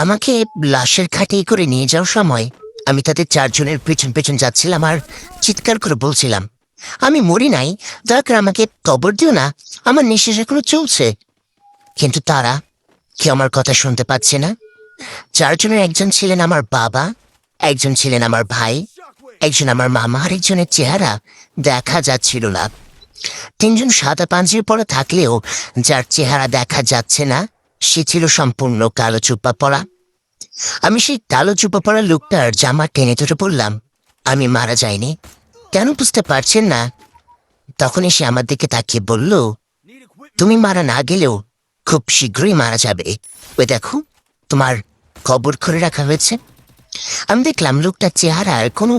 আমাকে লাশের খাটিয়ে করে নিয়ে যাওয়ার সময় আমি তাদের চারজনের পেছন পেছন যাচ্ছিলাম আর চিৎকার করে বলছিলাম, আমি মরি নাই, দয়া করে আমাকে কবর দিও না, আমার নিঃশ্বাস এখনো চলছে। কিন্তু তারা কেউ আমার কথা শুনতে পাচ্ছে না। চারজনের একজন ছিলেন আমার বাবা, একজন ছিলেন আমার ভাই, একজন আমার মামা, আর একজনের চেহারা দেখা যাচ্ছিল না। তিনজন সাদা পাঞ্জির পরা থাকলেও যার চেহারা দেখা যাচ্ছে না সে ছিল সম্পূর্ণ কালো চুপা পরা। আমি সেই কালো চুপা পরা লোকটার জামা টেনে ধরে বললাম, আমি মারা যাইনি, কেন বুঝতে পারছেন না? তখনই সে আমার দিকে তাকিয়ে বলল, তুমি মারা না গেলেও খুব শীঘ্রই মারা যাবে, ওই দেখো তোমার কবর করে রাখা হয়েছে। আমি দেখলাম লোকটার চেহারার কোনো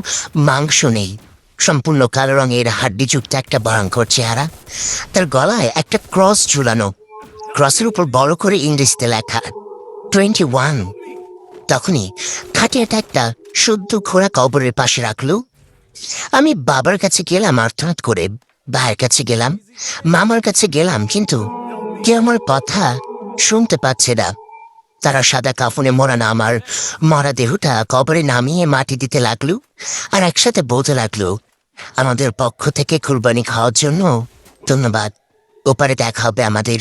মাংস নেই, সম্পূর্ণ কালো রঙের হাড্ডিযুক্ত একটা ভয়ঙ্কর চেহারা। তার গলায় একটা ক্রস ঝুলানো, ক্রসের উপর বড় করে ইংরেজিতে লেখা 21। তখনই খাটিয়াটা একটা শুদ্ধ ঘোড়া কবরের পাশে রাখলো। আমি বাবার কাছে গেলাম আর্তনাদ করে, ভাইয়ের কাছে গেলাম, মামার কাছে গেলাম, কিন্তু কেউ আমার কথা শুনতে পাচ্ছে না। তারা সাদা কাফনে মোড়ানো আমার মরা দেহটা কবরে নামিয়ে মাটি দিতে লাগলো আর একসাথে বলতে লাগলো, আমাদের পক্ষ থেকে কুরবানি খাওয়ার জন্য ধন্যবাদ, ওপারে দেখা হবে আমাদের।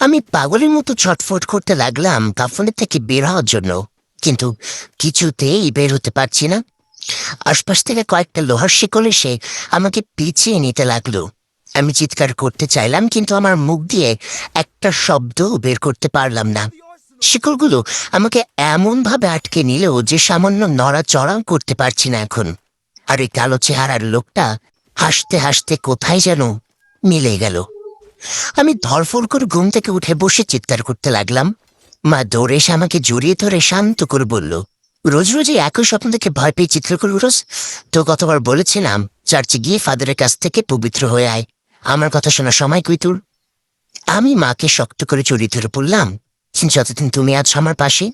আমি পাগলের মতো ছটফট করতে লাগলাম কাফনের থেকে বের হওয়ার জন্য, কিন্তু কিছুতেই বের হতে পারছি না। আশপাশ থেকে কয়েকটা লোহার শিকল এসে আমাকে পিছিয়ে নিতে লাগলো। আমি চিৎকার করতে চাইলাম, কিন্তু আমার মুখ দিয়ে একটা শব্দও বের করতে পারলাম না। শিকলগুলো আমাকে এমনভাবে আটকে নিল যে সামান্য নড়াচড়াও করতে পারছি না এখন। আর এই কালো চেহারার লোকটা হাসতে হাসতে কোথায় যেন মিলে গেল। আমি ধরফড় করে ঘুম থেকে উঠে বসে চিৎকার করতে লাগলাম। মা দৌড়ে এসে আমাকে জড়িয়ে ধরে শান্ত করে বলল, রোজ রোজ এই একই স্বপ্ন থেকে ভয় পেয়ে চিৎকার করে উঠোস? তো কতবার বলেছিলাম চার্চে গিয়ে ফাদারের কাছ থেকে পবিত্র হয়ে আয়, আমার কথা শোনার সময় কই তোর? আমি মাকে শক্ত করে জড়িয়ে ধরে পড়লাম, যতদিন তুমি আছো আমার পাশে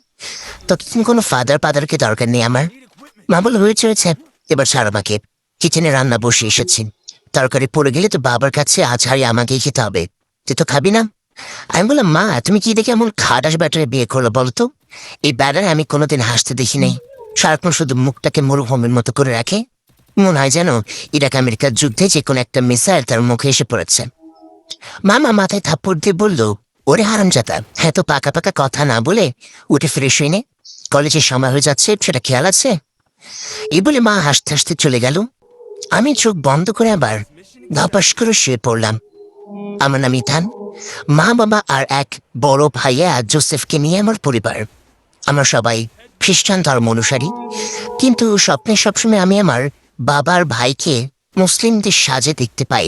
ততদিন কোনো ফাদারকে দরকার নেই আমার। মা বলে, হয়েছে হয়েছে, এবার ছাড় আমাকে, কিচেনে রান্না বসে এসেছি, তরকারি পড়ে গেলে তো বাবার কাছে আজ হারিয়ে আমাকেই খেতে হবে, তুই তো খাবি না। আমি বললাম, মা তুমি কি দেখে এমন খাটাস ব্যাটারে বিয়ে করলো বলতো? এই ব্যাটারে আমি কোনোদিন হাসতে দেখি নেই, সারাক্ষণ শুধু মুখটাকে মরুভূমির মতো করে রাখে, মনে হয় যেন ইরাক আমেরিকার যুদ্ধে যে কোনো একটা মিসাইল তার মুখে এসে পড়েছে। মামা মাথায় থাপ্পড় দিয়ে বলল, ওরে হারামজাদা, হ্যাঁ তো পাকা পাকা কথা না বলে উঠে ফ্রেশ হয়ে নে, কলেজের সময় হয়ে যাচ্ছে, সেটা খেয়াল আছে? এই বলে মা হাসতে হাসতে চলে গেল। আমি চোখ বন্ধ করে আবার ধপাস করে শুয়ে পড়লাম। আমার নাম ইথান, মা বাবা আর এক বড় ভাইয়া জোসেফকে নিয়ে আমার পরিবার। আমরা সবাই খ্রিস্টান ধর্ম অনুসারী, কিন্তু স্বপ্নে সবসময় আমি আমার বাবার ভাইকে মুসলিমদের সাজে দেখতে পাই,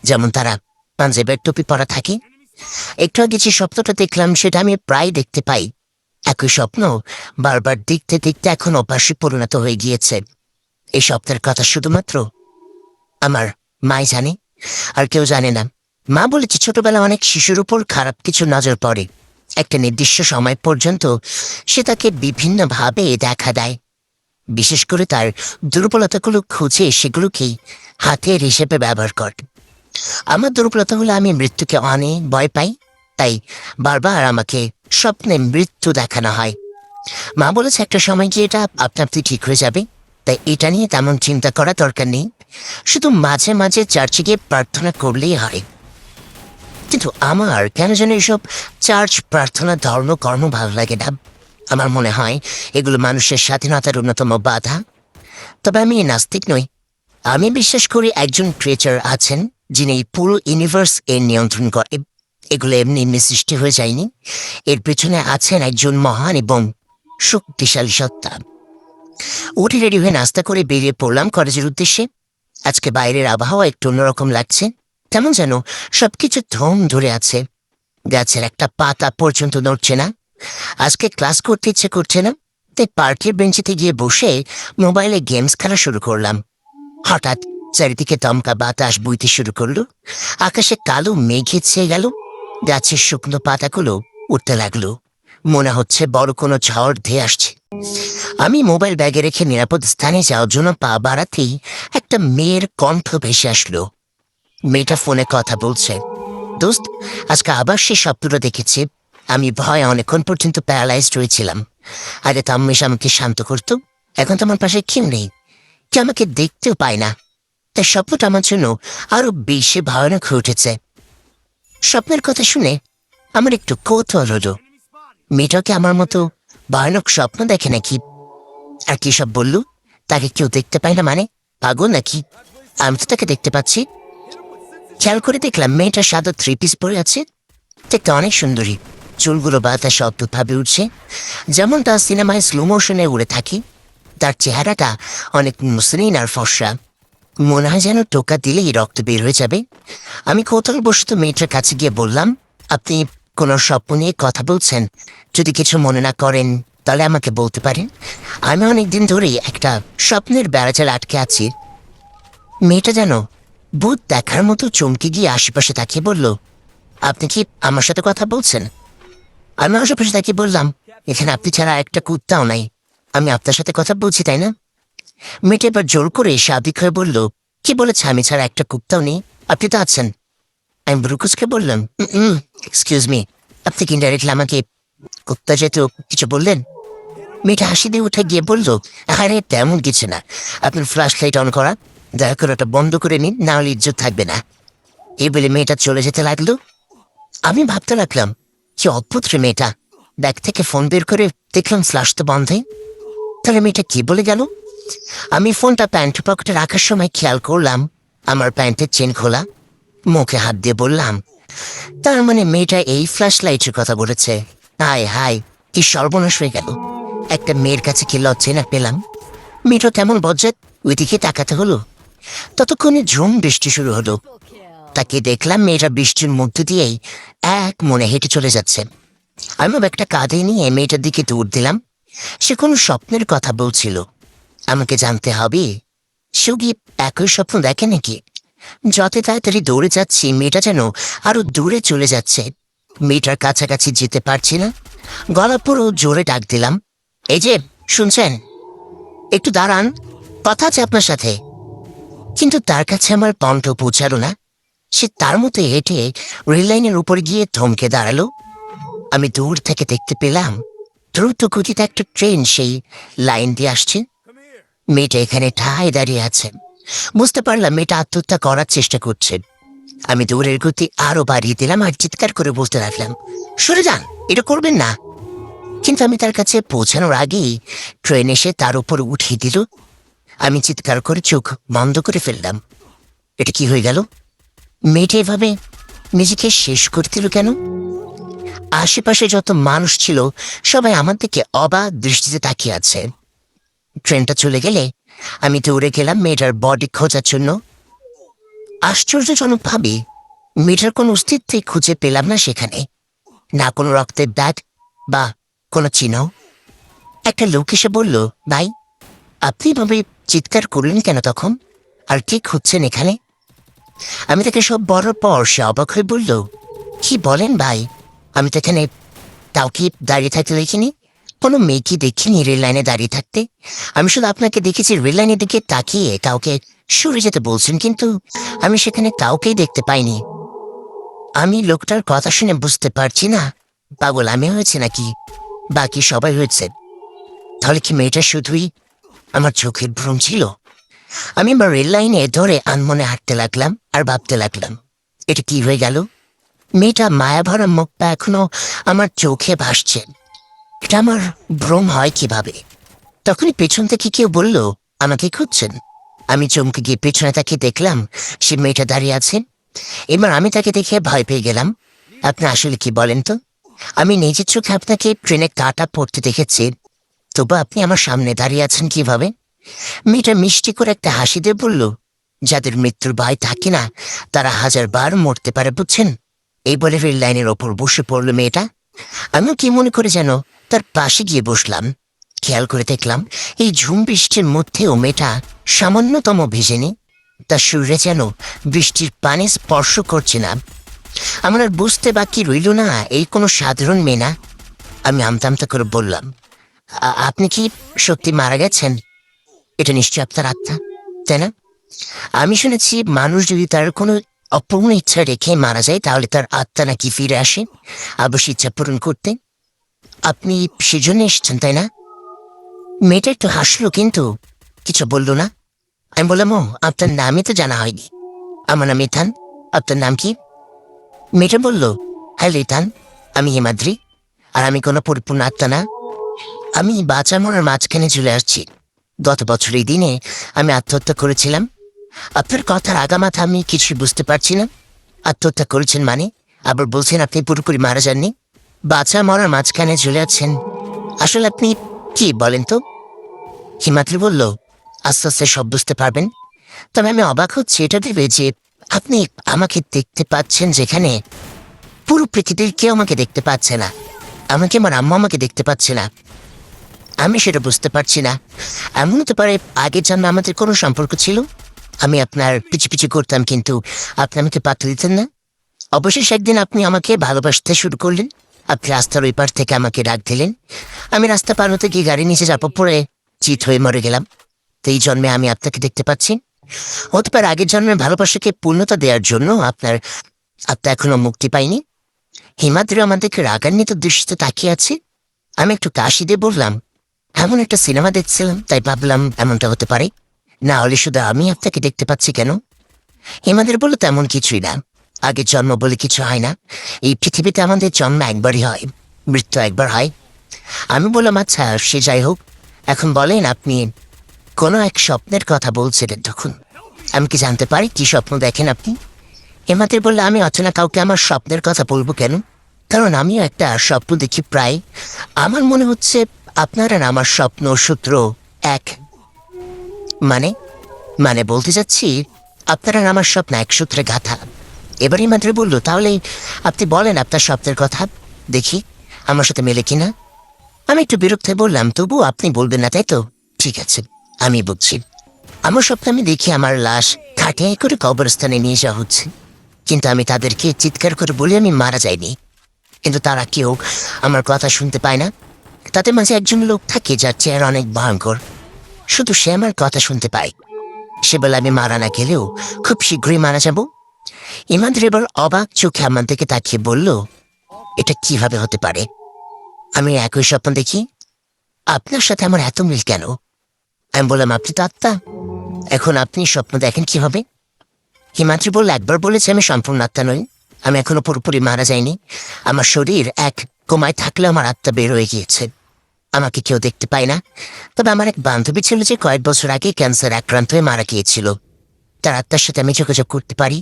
যেমন তারা পাঞ্জাবের টুপি পরা থাকে। একটু আগে যে স্বপ্নটা দেখলাম সেটা আমি প্রায় দেখতে পাই। একই স্বপ্ন বারবার দেখতে দেখতে এখন অভ্যাসে পরিণত হয়ে গিয়েছে। এই স্বপ্নের কথা শুধুমাত্র আমার মাই জানে, আর কেউ জানে না। মা বলেছে ছোটবেলা অনেক শিশুর উপর খারাপ কিছু নজর পড়ে, একটা নির্দিষ্ট সময় পর্যন্ত সে তাকে বিভিন্নভাবে দেখা দেয়, বিশেষ করে তার দুর্বলতাগুলো খুঁজে সেগুলোকেই হাতের হিসেবে ব্যবহার করে। আমার দুর্বলতা হলো আমি মৃত্যুকে অনেক ভয় পাই, তাই বারবার আমাকে স্বপ্নে মৃত্যু দেখানো হয়। মা বলেছে একটা সময় গিয়ে এটা আপনা আপনি ঠিক হয়ে যাবে, তাই এটা নিয়ে তেমন চিন্তা করা দরকার নেই, শুধু মাঝে মাঝে চার্চে গিয়ে প্রার্থনা করলেই হয়। কিন্তু আমার কেন যেন এসব চার্চ প্রার্থনা ধর্মকর্ম ভালো লাগে না। আমার মনে হয় এগুলো মানুষের স্বাধীনতার অন্যতম বাধা। তবে আমি নাস্তিক নই, আমি বিশ্বাস করি একজন ক্রিয়েটর আছেন যিনি এই পুরো ইউনিভার্স এর নিয়ন্ত্রণ করে। এগুলো এমনি এমনি সৃষ্টি হয়ে যায়নি, এর পেছনে আছেন একজন মহান এবং শক্তিশালী সত্তা। উঠে রেডি হয়ে নাস্তা করে বেরিয়ে পড়লাম কলেজের উদ্দেশ্যে। আজকে বাইরের আবহাওয়া একটু অন্যরকম লাগছে, তেমন যেন সবকিছু থম ধরে আছে, গাছের একটা পাতা পর্যন্ত নড়ছে না। আজকে ক্লাস করতে ইচ্ছে করছে না, তাই পার্কের বেঞ্চিতে গিয়ে বসে মোবাইলে গেমস খেলা শুরু করলাম। হঠাৎ চারিদিকে দমকা বাতাস বইতে শুরু করলো, আকাশে কালো মেঘে ছেয়ে গেল, গাছের শুকনো পাতাগুলো উঠতে লাগলো, মনে হচ্ছে বড় কোনো ঝড় ধেয়ে আসছে। আমি মোবাইল ব্যাগে রেখে নিরাপদ স্থানে যাওয়ার জন্য পা বাড়াতেই একটা মেয়ের কণ্ঠ ভেসে আসলো। মেয়েটা ফোনে কথা বলছে, দোস্ত আজকে আবার সে স্বপ্নটা দেখেছি, আমি ভয়ে অনেকক্ষণ পর্যন্ত প্যারালাইজড হয়েছিলাম। আগে তো আম্মু এসে আমাকে শান্ত করতো, এখন তো আমার পাশে কেউ নেই, কেউ আমাকে দেখতেও পায় না। তাই স্বপ্নটা আমার জন্য আরো বেশি ভয়ানক হয়ে উঠেছে। স্বপ্নের কথা শুনে আমার একটু কৌতূহল হলো, মেয়েটাকে আমার মতো ভয়ানক স্বপ্ন দেখে নাকি? আর কি সব বললো, তাকে কেউ দেখতে পায় না মানে? পাগল নাকি? আমি তো তাকে দেখতে পাচ্ছি। খেয়াল করে দেখলাম মেয়েটা সাদা 3 পিস পরে আছে, দেখতে অনেক সুন্দরী। চুলগুলো বাতাসে অদ্ভুতভাবে উঠছে, যেমন তার সিনেমায় স্লো মোশনে উড়ে থাকে। তার চেহারাটা অনেক মসৃণ আর ফর্সা, মনে হয় যেন টোকা দিলেই রক্ত বের হয়ে যাবে। আমি কৌতূহলবশত মেয়েটার কাছে গিয়ে বললাম, আপনি কোনো স্বপ্ন নিয়ে কথা বলছেন? যদি কিছু মনে না করেন তাহলে আমাকে বলতে পারেন। আমি অনেকদিন ধরেই একটা স্বপ্নের বেড়াজাল আটকে আছি। মেয়েটা যেন ভূত দেখার মতো চমকে গিয়ে আশেপাশে তাকিয়ে বলল, আপনি কি আমার সাথে কথা বলছেন? আমি আশেপাশে তাকিয়ে বললাম, এখানে আপনি ছাড়া একটা কুত্তাও নাই, আমি আপনার সাথে কথা বলছি তাই না? মেয়েটা এবার জোর করে স্বাভাবিক হয়ে বলল, কি বলেছে আমি ছাড়া একটা কুত্তাও নেই? আপনি তো আছেন। আমি ব্রুকুসকে বললাম, এক্সকিউজ মি, আপনি কি ইনডাইরেক্টলি আমাকে কুত্তা যেহেতু কিছু বললেন? মেয়েটা হাসি দিয়ে উঠে গিয়ে বলল, আরে তেমন কিছু না, আপনার ফ্ল্যাশ লাইট অন করা, দয়া করে ওটা বন্ধ করে নিন, না হলে ইজ্জত থাকবে না। এই বলে মেয়েটা চলে যেতে লাগলো। আমি ভাবতে লাগলাম, কি অদ্ভুত রে মেয়েটা। ব্যাগ থেকে ফোন বের করে দেখলাম ফ্ল্যাশ তো বন্ধই। তাহলে মেয়েটা কি বলে গেল? আমি ফোনটা প্যান্ট পকেটে রাখার সময় খেয়াল করলাম আমার প্যান্টের চেন খোলা। মুখে হাত দিয়ে বললাম, তার মানে মেয়েটা এই ফ্ল্যাশ লাইটের কথা বলেছে। হায় হায়, কি সর্বনাশ হয়ে গেল। একটা মেয়ের কাছে কি লজ্জা না পেলাম। মেয়েটা কেমন বজ্জাত, ওইদিকে তাকাতে হলো। ততক্ষণে ঝুম বৃষ্টি শুরু হলো। তাকে দেখলাম মেয়েটা বৃষ্টির মধ্যে দিয়েই এক মনে হেঁটে চলে যাচ্ছে। আমি ব্যাগটা কাঁধে নিয়ে মেয়েটার দিকে দৌড় দিলাম। সে কোনো স্বপ্নের কথা বলছিল। আমাকে জানতে হবে সেও কি একই স্বপ্ন দেখে নাকি। যত তাড়াতাড়ি দৌড়ে যাচ্ছি মেয়েটা যেন আরো দূরে চলে যাচ্ছে। মেয়েটার কাছাকাছি যেতে পারছি না। গলা পুরো জোরে ডাক দিলাম, এই যে শুনছেন, একটু দাঁড়ান, কথা আছে আপনার সাথে। কিন্তু তার কাছে আমার কণ্ঠ পৌঁছালো না। সে তার মতো হেঁটে রেললাইনের উপর গিয়ে থমকে দাঁড়ালো। আমি দূর থেকে দেখতে পেলাম দ্রুত গতিতে একটা ট্রেন সেই লাইন দিয়ে আসছে। মেয়েটা এখানে ঠায় দাঁড়িয়ে আছে। বুঝতে পারলাম মেয়েটা আত্মহত্যা করার চেষ্টা করছে। আমি দৌড়ের গতি আরো বাড়িয়ে দিলাম আর চিৎকার করে বলতে লাগলাম, সরে যান, এটা করবেন না। কিন্তু আমি তার কাছে পৌঁছানোর আগেই ট্রেন এসে তার উপর উঠিয়ে দিল। আমি চিৎকার করে চোখ বন্ধ করে ফেললাম। এটা কি হয়ে গেল? মেয়েটা এভাবে নিজেকে শেষ করে দিল কেন? আশেপাশে যত মানুষ ছিল সবাই আমার দিকে অবাক দৃষ্টিতে তাকিয়ে আছে। ট্রেনটা চলে গেলে আমি দৌড়ে গেলাম মেয়েটার বডি খোঁজার জন্য। আশ্চর্যজনকভাবে মেয়েটার কোনো অস্তিত্বই খুঁজে পেলাম না সেখানে। না কোনো রক্তের দাগ বা কোনো চিহ্ন। একটা লোক এসে বলল, ভাই আপনি ভাবে চিৎকার করলেন কেন তখন? আর কি খুঁজছেন এখানে? আমি তাকে সব বলার পর সে অবাক হয়ে বলল, কি বলেন ভাই, আমি তো এখানে কাউকে দাঁড়িয়ে থাকতে দেখিনি, কোনো মেয়েকে দেখিনি রেল লাইনে দাঁড়িয়ে থাকতে। আমি শুধু আপনাকে দেখেছি রেল লাইনের দিকে তাকিয়ে কাউকে সরে যেতে বলছেন, কিন্তু আমি সেখানে কাউকেই দেখতে পাইনি। আমি লোকটার কথা শুনে বুঝতে পারছি না পাগল আমি হয়েছে নাকি বাকি সবাই হয়েছে। তাহলে কি মেয়েটা শুধুই আমার চোখের ভ্রম ছিল? আমি আমার রেল লাইনে ধরে আনমনে হাঁটতে লাগলাম আর ভাবতে লাগলাম, এটা কি হয়ে গেল? মেয়েটা মায়াভরা মুখটা এখনো আমার চোখে ভাসছে। এটা আমার ভ্রম হয় কিভাবে? তখনই পেছন থেকে কেউ বলল, আমাকে খুঁজছেন? আমি চমকে গিয়ে পেছনে তাকে দেখলাম সে মেয়েটা দাঁড়িয়ে আছে। এবার আমি তাকে দেখে ভয় পেয়ে গেলাম। আপনি আসলে কি বলেন তো? আমি নিজের চোখে আপনাকে ট্রেনে কাটা পড়তে দেখেছি, তবু আপনি আমার সামনে দাঁড়িয়ে আছেন কিভাবে? মেয়েটা মিষ্টি করে একটা হাসি দিয়ে বলল, যাদের মৃত্যুর ভয় থাকে না তারা 1000বার মরতে পারে, বুঝছেন? এই বলে রেল লাইনের ওপর বসে পড়ল মেয়েটা। আমিও কি মনে করে যেন তার পাশে গিয়ে বসলাম। খেয়াল করে দেখলাম এই ঝুম বৃষ্টির মধ্যেও মেয়েটা সামান্যতম ভেজেনি। তার শরীরে যেন বৃষ্টির পানি স্পর্শ করছে না। আমার আর বুঝতে বাকি রইল না এই কোনো সাধারণ মেয়ে না। আমি আমতা আমতা করে বললাম, আপনি কি সত্যি মারা গেছেন? এটা নিশ্চয় আপনার আত্মা, তাই না? আমি শুনেছি মানুষ যদি তার কোনো অপূর্ণ ইচ্ছা রেখে মারা যায়, তাহলে তার আত্মা নাকি ফিরে আসে আবার সে ইচ্ছা পূরণ করতে। আপনি সেজন্য এসেছেন, তাই না? মেয়েটা একটু হাসলো, কিন্তু কিছু বলল না। আমি বললাম, ও, আপনার নামই তো জানা হয়নি। আমার নাম ইথান। আপনার নাম কি? মেয়েটা বলল, হ্যালো ইথান, আমি হিমাদ্রি, আর আমি কোনো পরিপূর্ণ আত্মা না। আমি বাঁচা মরার মাঝখানে চলে আসছি। গত বছর এই দিনে আমি আত্মহত্যা করেছিলাম। আপনার কথার আগামাথা আমি কিছু বুঝতে পারছি না। আত্মহত্যা করেছেন মানে? আবার বলছেন আপনি পুরোপুরি মারা যাননি। বাঁচা মরার মাঝখানে চলে যাচ্ছেন, আসলে আপনি কি বলেন তো? হিমাদ্রি বলল, আস্তে আস্তে সব বুঝতে পারবেন। তবে আমি অবাক হচ্ছি এটা ভেবে যে আপনি আমাকে দেখতে পাচ্ছেন, যেখানে পুরো পৃথিবীর কেউ আমাকে দেখতে পাচ্ছে না। আমাকে আমার আম্মা আমাকে দেখতে পাচ্ছে না। আমি সেটা বুঝতে পারছি না। এমন হতে পারে আগের জন্মে আমাদের কোনো সম্পর্ক ছিল। আমি আপনার পিছু পিছু করতাম, কিন্তু আপনি আমাকে পাত্তা দিতেন না। অবশেষে একদিন আপনি আমাকে ভালোবাসতে শুরু করলেন। আপনি রাস্তার ওই পার থেকে আমাকে ডাক দিলেন। আমি রাস্তা পার হতে গিয়ে গাড়ি নিচে চাপা পড়ে চিত হয়ে মরে গেলাম। তো এই জন্মে আমি আপনাকে দেখতে পাচ্ছি। হতে পারে আগের জন্মের ভালোবাসাকে পূর্ণতা দেওয়ার জন্য আপনার আত্মা এখনো মুক্তি পায়নি। হিমাদ্রি আমাদেরকে রাগান্বিত দৃষ্টিতে তাকিয়ে আছে। আমি একটু কাশি দিয়ে বললাম, এমন একটা সিনেমা দেখছিলাম, তাই ভাবলাম এমনটা হতে পারে। না হলে শুধু আমি আপনাকে দেখতে পাচ্ছি কেন? হিমাদ্রি বলল, তেমন কিছুই না। আগের জন্ম বলে কিছু হয় না। এই পৃথিবীতে আমাদের জন্ম একবারই হয়, মৃত্যু একবার হয়। আমি বললাম, আচ্ছা সে যাই হোক, এখন বলেন আপনি কোনো এক স্বপ্নের কথা বলছিলেন তখন। আমি কি জানতে পারি কি স্বপ্ন দেখেন আপনি? হিমাদ্রি বললে, আমি অচেনা কাউকে আমার স্বপ্নের কথা বলবো কেন? কারণ আমিও একটা স্বপ্ন দেখি প্রায়। আমার মনে হচ্ছে আপনার আর আমার স্বপ্ন সূত্র এক। মানে? মানে বলতে যাচ্ছি আপনার আর আমার স্বপ্ন এক সূত্রে গাঁথা। এবার হিমাদ্রি বলল, তাহলে আপনি বলেন আপনার স্বপ্নের কথা, দেখি আমার সাথে মেলে কিনা। আমি একটু বিরক্ত হয়ে বললাম, তবু আপনি বলবেন না, তাই তো? ঠিক আছে, আমি বুঝছি। আমার স্বপ্নে আমি দেখি আমার লাশ খাটিয়ে করে কবরস্থানে নিয়ে যাওয়া হচ্ছে, কিন্তু আমি তাদেরকে চিৎকার করে বলি আমি মারা যাইনি। কিন্তু তারা কেউ আমার কথা শুনতে পায় না। তাদের মাঝে একজন লোক থাকে যার চেহারা অনেক ভয়ঙ্কর। শুধু সে আমার কথা শুনতে পায়। সে বলে আমি মারা না গেলেও খুব শীঘ্রই মারা যাব। হিমাদ্রি এবার অবাক চোখে আমার দিকে তাকিয়ে বলল, এটা কিভাবে হতে পারে? আমি একই স্বপ্ন দেখি, আপনার সাথে আমার এত মিল কেন? আমি বললাম, আপনি তো আত্মা, এখন আপনি স্বপ্ন দেখেন কিভাবে? হিমাদ্রি বলল, একবার বলেছে আমি সম্পূর্ণ আত্মা নই। আমি এখনো পুরোপুরি মারা যাইনি। আমার শরীর এক কোমায় থাকলেও আমার আত্মা বের হয়ে গিয়েছে। আমাকে কেউ দেখতে পায় না। তবে আমার এক বান্ধবী ছিল যে কয়েক বছর আগে ক্যান্সার আক্রান্ত হয়ে মারা গিয়েছিল। তার আত্মার সাথে আমি যোগাযোগ করতে পারি।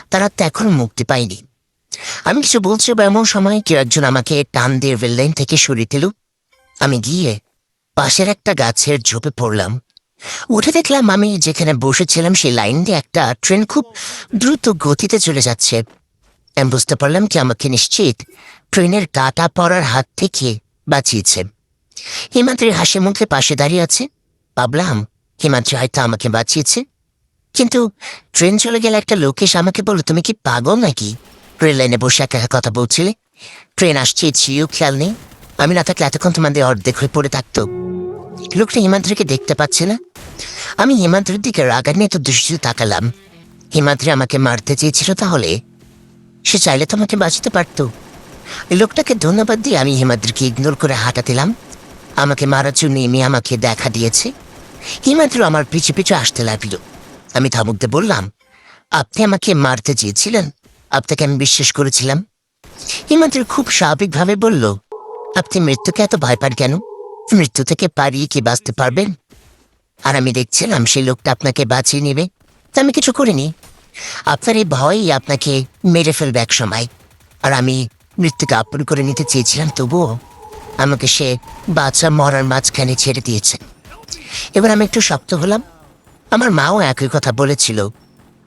তার আত্মা এখনো মুক্তি পায়নি। আমি কিছু বলছি বা এমন সময় কেউ একজন আমাকে টান দিয়ে রেললাইন থেকে সরিয়ে দিল। আমি গিয়ে পাশের একটা গাছের ঝোপে পড়লাম। উঠে দেখলাম আমি যেখানে বসেছিলাম সেই লাইন দিয়ে একটা ট্রেন খুব দ্রুত গতিতে চলে যাচ্ছে। আমি বুঝতে পারলাম কি আমাকে নিশ্চিত ট্রেনের কাটা পড়ার হাত থেকে বাঁচিয়েছে। হিমাদ্রি হাসি মুখে পাশে দাঁড়িয়ে আছে। ভাবলাম হিমাদ্রি হয়তো আমাকে বাঁচিয়েছে। কিন্তু ট্রেন চলে গেলে একটা লোক এসে আমাকে বলল, তুমি কি পাগল নাকি? রেল লাইনে বসে একা একা কথা বলছিলে, ট্রেন আসছে ছিও খেয়াল নেই? আমি না থাকলে এতক্ষণ তোমাদের অর্ধেক হয়ে পড়ে থাকতো। লোকটা হিমাদ্রিকে দেখতে পাচ্ছে না। আমি হিমাদ্রির দিকে রাগান্বিত দৃষ্টিতে তাকালাম। হিমাদ্রি আমাকে মারতে চেয়েছিল, তাহলে সে চাইলে তো আমাকে বাঁচাতে পারত। লোকটাকে ধন্যবাদ দিয়ে আমি হিমাদ্রিকে ইগনোর করে হাঁটা দিলাম। আমাকে মারার জন্য এমনি আমাকে দেখা দিয়েছে। হিমাদ্রি আমার পিছু পিছু আসতে লাগলো। আমি ধমক দিয়ে বললাম, আপনি আমাকে মারতে চেয়েছিলেন, আপনাকে আমি বিশ্বাস করেছিলাম। হিমাদ্রি খুব স্বাভাবিকভাবে বলল, আপনি মৃত্যুকে এত ভয় পান কেন? মৃত্যু থেকে পারিয়ে কি বাঁচতে পারবেন? আর আমি দেখছিলাম সেই লোকটা আপনাকে বাঁচিয়ে নেবে, তা আমি কিছু করিনি। আপনার এই ভয়ই আপনাকে মেরে ফেলবে এক সময়। আর আমি মৃত্যুকে আপন করে নিতে চেয়েছিলাম, তবুও আমাকে সে বাচ্চা মরার মাঝখানে ছেড়ে দিয়েছে। এবার আমি একটু শক্ত হলাম। আমার মাও একই কথা বলেছিল,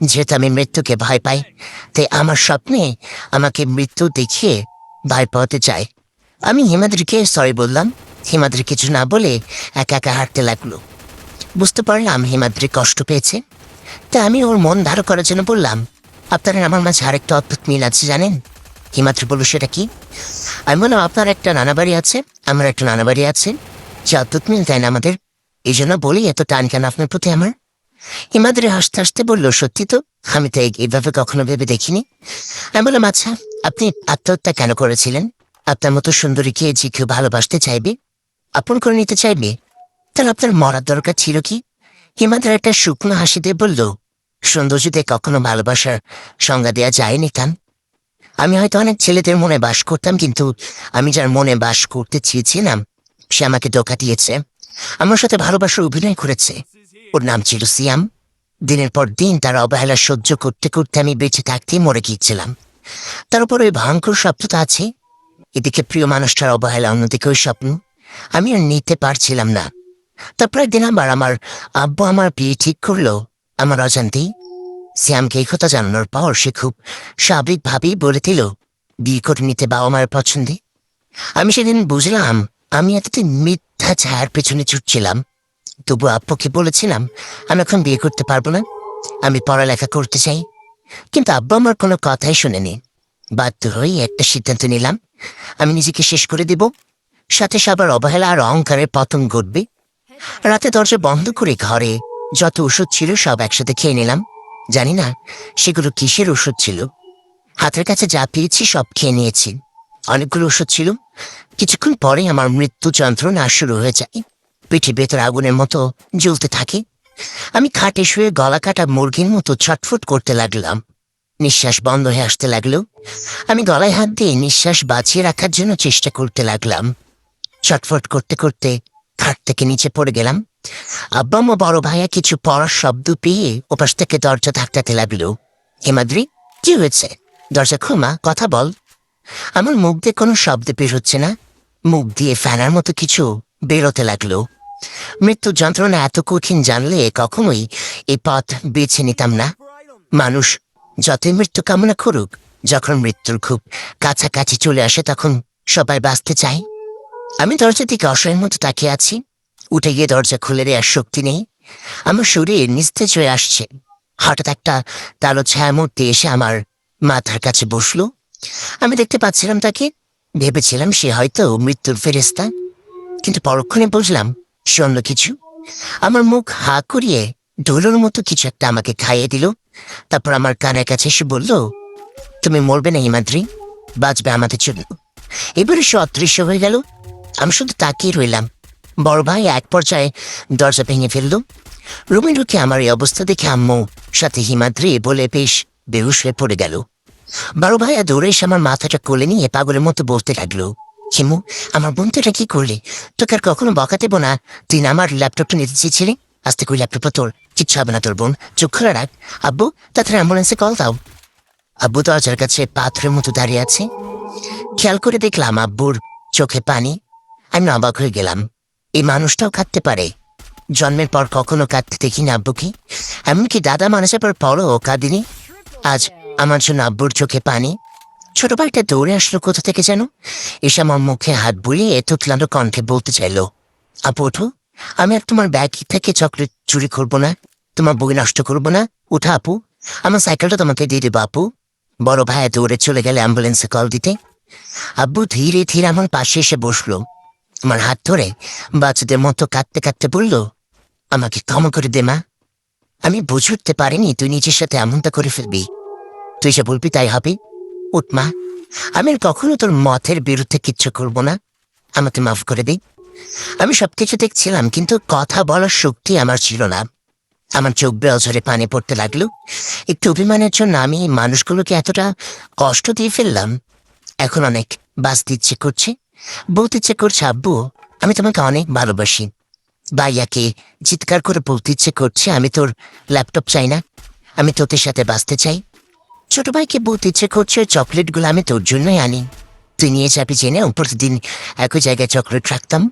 যেহেতু আমি মৃত্যুকে ভয় পাই, তাই আমার স্বপ্নে আমাকে মৃত্যু দেখিয়ে ভয় পাওয়াতে চায়। আমি হিমাদ্রিকে সরি বললাম। হিমাদ্রি কিছু না বলে একা একা হাঁটতে লাগলো। বুঝতে পারলাম হিমাদ্রি কষ্ট পেয়েছে। তা আমি ওর মন ধারো করার জন্য বললাম, আপনার আমার মাঝে আরেকটা অদ্ভুত মিল আছে জানেন? হিমাদ্রি বলল, সেটা কি? আমি বললাম, আপনার একটা নানা বাড়ি আছে, আমার একটা নানা বাড়ি আছে। যে অদ্ভুত মিল, তাই না আমাদের? এই জন্য বলি এত টান কেন আপনার প্রতি আমার? হিমাদ্রি হাসতে হাসতে বলল, সত্যি তো, আমি তো এইভাবে কখনো ভেবে দেখিনি। আমি বললাম, আচ্ছা, আপনি আত্মহত্যা কেন করেছিলেন? আপনার মতো সুন্দরীকে যে কেউ ভালোবাসতে চাইবে, আপন করে নিতে চাইবে, তাহলে আপনার মরার দরকার ছিল কি? হিমাদ্রি একটা শুকনো হাসি দিয়ে বলল, সৌন্দর্যতে কখনো ভালোবাসার সংজ্ঞা দেওয়া যায়নি কান। আমি হয়তো অনেক ছেলেদের মনে বাস করতাম, কিন্তু আমি যার মনে বাস করতে চেয়েছিলাম সে আমাকে ধোঁকা দিয়েছে। আমার সাথে ভালোবাসার অভিনয় করেছে। ওর নাম ছিল সিয়াম। দিনের পর দিন তার অবহেলা সহ্য করতে করতে আমি বেঁচে থাকতেই মরে গিয়েছিলাম। তার উপর ওই ভয়ঙ্কর স্বপ্নটা আছে। এদিকে প্রিয় মানুষটার অবহেলা, অন্যদিকে ওই স্বপ্ন। আমি আর নিতে পারছিলাম না। তারপর একদিন আমার আব্বু আমার বিয়ে ঠিক করলো আমার অজান্তেই। শ্যামকে এই কথা জানানোর পর সে খুব স্বাভাবিকভাবেই বলে দিল বিয়ে করে নিতে বাবা মায়ের পছন্দে। আমি সেদিন বুঝলাম আমি এতদিন মিথ্যা ছায়ার পেছনে ছুটছিলাম। তবু আব্বুকে বলেছিলাম আমি এখন বিয়ে করতে পারবো না, আমি পড়ালেখা করতে চাই। কিন্তু আব্বু আমার কোনো কথাই শোনেনি। বাধ্য হয়ে একটা সিদ্ধান্ত নিলাম, আমি নিজেকে শেষ করে দেব, সাথে সবার অবহেলা আর অহংকারের পতন ঘটবে। রাতে দরজা বন্ধ করে ঘরে যত ওষুধ ছিল সব একসাথে খেয়ে নিলাম। জানি না সেগুলো কিসের ওষুধ ছিল। হাতের কাছে যা পেয়েছি সব খেয়ে নিয়েছি। অনেকগুলো ওষুধ ছিল। কিছুক্ষণ পরে আমার মৃত্যু যন্ত্রণা শুরু হয়ে যায়। পিঠে ভেতর আগুনের মতো জ্বলতে থাকে। আমি খাটে শুয়ে গলা কাটা মুরগির মতো ছটফট করতে লাগলাম। নিঃশ্বাস বন্ধ হয়ে আসতে লাগলো। আমি গলায় হাত দিয়ে নিঃশ্বাস বাঁচিয়ে রাখার জন্য চেষ্টা করতে লাগলাম। ছটফট করতে করতে খাট থেকে নিচে পড়ে গেলাম। আব্বা মা বড় ভাইয়া কিছু পড়ার শব্দ পেয়ে ওপাশ থেকে দরজা ধাক্কাতে লাগলো। হিমাদ্রি, কি হয়েছে? দরজা খোমা, কথা বল। আমার মুখ দিয়ে কোনো শব্দ বের হচ্ছে না। মুখ দিয়ে ফ্যানার মতো কিছু বেরোতে লাগলো। মৃত্যু যন্ত্রণা এত কঠিন জানলে কখনোই এই পথ বেছে নিতাম না। মানুষ যতই মৃত্যু কামনা করুক, যখন মৃত্যুর খুব কাছাকাছি চলে আসে তখন সবাই বাঁচতে চায়। আমি দরজা থেকে অসহায়ের মতো তাকিয়ে আছি। উঠে গিয়ে দরজা খুলে দেওয়ার শক্তি নেই। আমার শরীর নিস্তেজ হয়ে আসছে। হঠাৎ একটা কালো ছায়ামূর্তি এসে আমার মাথার কাছে বসলো। আমি দেখতে পাচ্ছিলাম তাকে। ভেবেছিলাম সে হয়তো মৃত্যুর ফেরেস্তা, কিন্তু পরক্ষণে বুঝলাম সে অন্য কিছু। আমার মুখ হা করিয়ে ডোলোর মতো কিছু একটা আমাকে খাইয়ে দিল। তারপর আমার কানের কাছে এসে বলল, তুমি মরবে না হিমাদ্রি, বাঁচবে আমাদের জন্য। এবারে সে অদৃশ্য হয়ে গেল। আমি শুধু তাকিয়ে রইলাম। বড় ভাই এক পর্যায়ে দরজা ভেঙে ফেলল। রুমে ঢুকে আমার এই অবস্থা দেখে আম্মু সাথে হিমাদ্রি বলে বেশ বেহুশ হয়ে পড়ে গেল। বড় ভাইয়া দৌড়ে এসে আমার মাথাটা কোলে নিয়ে পাগলের মতো বলতে লাগলো, হিমু, আমার বোন তো এটা কি করলি? তোকে আর কখনো বকা দেবো না। তুই না আমার ল্যাপটপটা নিতে চেয়েছিলি। আজ থেকে ওই ল্যাপটপটা তোর, কিচ্ছু হবে না তোর বোন, চোখ খোলা রাখ। আব্বু, তাড়াতাড়ি অ্যাম্বুলেন্সে কল দাও। আব্বু দরজার কাছে পাথরের মতো দাঁড়িয়ে আছে। খেয়াল করে দেখলাম আব্বুর চোখে পানি। আমি অবাক হয়ে গেলাম, এই মানুষটাও কাঁদতে পারে। জন্মের পর কখনো কাঁদতে দেখিনি আব্বুকে। এমনকি দাদা মারা যাবার পরও কাঁদিনি। আজ আমার জন্য আব্বুর চোখে পানি। ছোট ভাইটা দৌড়ে আসলো কোথা থেকে যেন, এসে আমার মুখে হাত বুলিয়ে তুতলানো কণ্ঠে বলতে চাইলো, আপু ওঠো, আমি আর তোমার ব্যাগ থেকে চকলেট চুরি করবো না, তোমার বই নষ্ট করবো না। উঠা আপু, আমার সাইকেলটা তোমাকে দিয়ে দেবো আপু। বড় ভাইয়া দৌড়ে চলে গেলে অ্যাম্বুলেন্সে কল দিতে। আব্বু ধীরে ধীরে আমার পাশে এসে বসলো। আমার হাত ধরে বাচ্চাদের মতো কাঁদতে কাঁদতে বলল, আমাকে ক্ষমা করে দে মা। আমি বুঝে উঠতে পারিনি তুই নিজের সাথে এমনটা করে ফেলবি। তুই যা বলবি তাই হবে। উঠ মা, আমি আর কখনো তোর মতের বিরুদ্ধে কিচ্ছু করব না। আমাকে মাফ করে দিই। আমি সবকিছু দেখছিলাম, কিন্তু কথা বলার শক্তি আমার ছিল না। আমার চোখ বেয়ে ঝরে পানি পড়তে লাগলো। একটু অভিমানের জন্য আমি এই মানুষগুলোকে এতটা কষ্ট দিয়ে ফেললাম। এখন অনেক বাঁচতে ইচ্ছে করছে, বলতে ইচ্ছে করছে, আব্বু আমি তোমাকে অনেক ভালোবাসি। ভাইয়াকে চিৎকার করে বলতে ইচ্ছে করছে, আমি তোর ল্যাপটপ চাই না, আমি তোদের সাথে বাঁচতে চাই। ছোট ভাইকে বলতে ইচ্ছে করছে, চকলেটগুলো আমি তোর জন্যই আনি, তুই নিয়ে যাবি জেনেও প্রতিদিন একই জায়গায় চকলেট রাখতাম।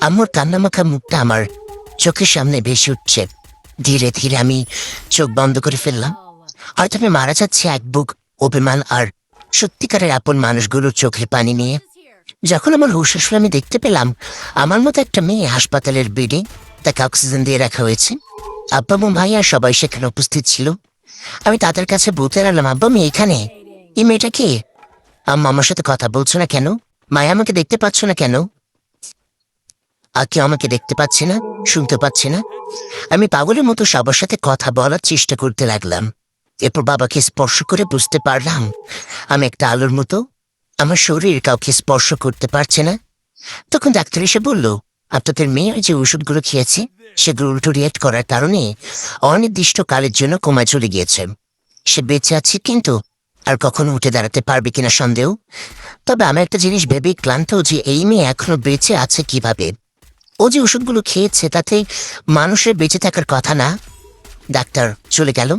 আম্মুর কান্নামাখা মুখটা আমার চোখের সামনে ভেসে উঠছে। ধীরে ধীরে আমি চোখ বন্ধ করে ফেললাম। হয়তো আমি মারা যাচ্ছি এক বুক অভিমান আর সত্যিকারের আপন মানুষগুলোর চোখে পানি নিয়ে। যখন আমার হুশ আসলে আমি দেখতে পেলাম আমার মতো একটা মেয়ে হাসপাতালের বেডে, তাকে অক্সিজেন দিয়ে রাখা হয়েছে। আব্বা মা ভাইয়া সবাই সেখানে উপস্থিত ছিল। আমি তাদের কাছে বলতে লাগলাম, আব্বা আমি এখানে, এই মেয়েটা কে? আম্মা আমার সাথে কথা বলছো না কেন? মায়া আমাকে দেখতে পাচ্ছ না কেন? আর কেউ আমাকে দেখতে পাচ্ছে না, শুনতে পাচ্ছে না। আমি পাগলের মতো সবার সাথে কথা বলার চেষ্টা করতে লাগলাম। এরপর বাবাকে স্পর্শ করে বুঝতে পারলাম আমি একটা আলোর মতো, আমার শরীর কাউকে স্পর্শ করতে পারছে না। তখন ডাক্তার এসে বলল, আপনাদের মেয়ে যে ওষুধগুলো খেয়েছে সেগুলো উল্টো রিয়েক্ট করার কারণে অনির্দিষ্টকালের জন্য কোমায় চলে গিয়েছে। সে বেঁচে আছে, কিন্তু আর কখনো উঠে দাঁড়াতে পারবে কিনা সন্দেহ। তবে আমি একটা জিনিস ভেবে ক্লান্ত যে এই মেয়ে এখনো বেঁচে আছে কিভাবে। ও যে ওষুধগুলো খেয়েছে তাতে মানুষের বেঁচে থাকার কথা না। ডাক্তার চলে গেল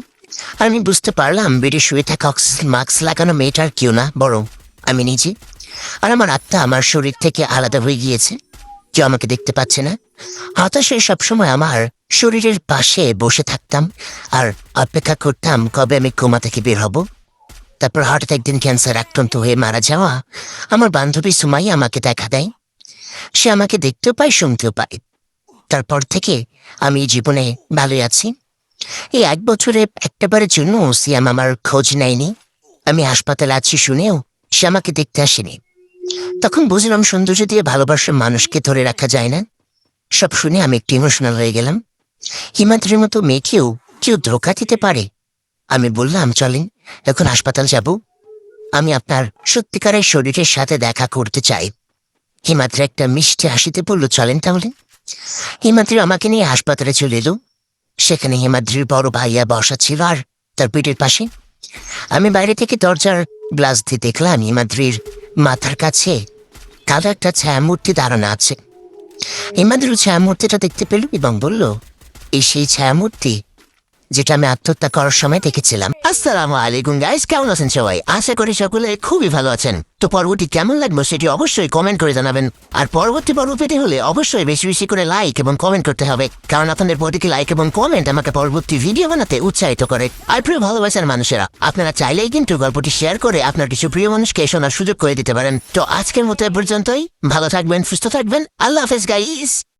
আর আমি বুঝতে পারলাম বেডে শুয়ে থাকা অক্সিজেন মাস্ক লাগানো মেয়েটার কেউ না, বরং আমি নিজে। আর আমার আত্মা আমার শরীর থেকে আলাদা হয়ে গিয়েছে, কেউ আমাকে দেখতে পাচ্ছে না। হতাশায় সবসময় আমার শরীরের পাশে বসে থাকতাম আর অপেক্ষা করতাম কবে আমি কোমা থেকে বের হব। তারপর হঠাৎ একদিন ক্যান্সার আক্রান্ত হয়ে মারা যাওয়া আমার বান্ধবী সুমাই আমাকে দেখা দেয়। সে আমাকে দেখতেও পায়, শুনতেও পায়। তারপর থেকে আমি জীবনে ভালোই আছি। এই 1 বছরে একটাবারের জন্য সিয়াম আমার খোঁজ নেয়নি। আমি হাসপাতালে আছি শুনেও সে আমাকে দেখতে আসেনি। তখন বুঝলাম সৌন্দর্য দিয়ে ভালোবাসার মানুষকে ধরে রাখা যায় না। সব শুনে আমি একটু ইমোশনাল হয়ে গেলাম। হিমাদ্রির মতো মেয়েকেও কেউ ধোঁকা দিতে পারে। আমি বললাম, চলেন এখন হাসপাতাল যাব, আমি আপনার সত্যিকারের শরীরের সাথে দেখা করতে চাই। হিমাদ্রি একটা মিষ্টি হাসিতে বলল, চলেন তাহলে। হিমাদ্রি আমাকে নিয়ে হাসপাতালে চলে এলো। সেখানে হিমাদ্রির বড় ভাইয়া বসা ছিল আর তার পেটের পাশে। আমি বাইরে থেকে দরজার গ্লাস দিয়ে দেখলাম হিমাদ্রির মাথার কাছে কালো একটা ছায়ামূর্তি দাঁড়ানো আছে। হিমাদ্রির ছায়ামূর্তিটা দেখতে পেল এবং বলল, এই সেই ছায়ামূর্তি যেটা আমি আত্মহত্যা করার সময় দেখেছিলাম। আসসালামু আলাইকুম গাইস, কেমন আছেন সবাই? আশা করি সকলে খুবই ভালো আছেন। তো পরবর্তী কেমন লাগবে সেটি অবশ্যই কমেন্ট করে জানাবেন। আর পরবর্তী পর্ব পেতে হলে অবশ্যই বেশি বেশি করে লাইক এবং কমেন্ট করতে হবে, কারণ আপনাদের প্রতিটি লাইক এবং কমেন্ট আমাকে পরবর্তী ভিডিও বানাতে উৎসাহিত করে। আর প্রিয় ভালোবাসার মানুষেরা, আপনারা চাইলেই কিন্তু গল্পটি শেয়ার করে আপনার কিছু প্রিয় মানুষকে শোনার সুযোগ করে দিতে পারেন। তো আজকের মতো এ পর্যন্তই। ভালো থাকবেন, সুস্থ থাকবেন। আল্লাহ হাফেজ গাইস।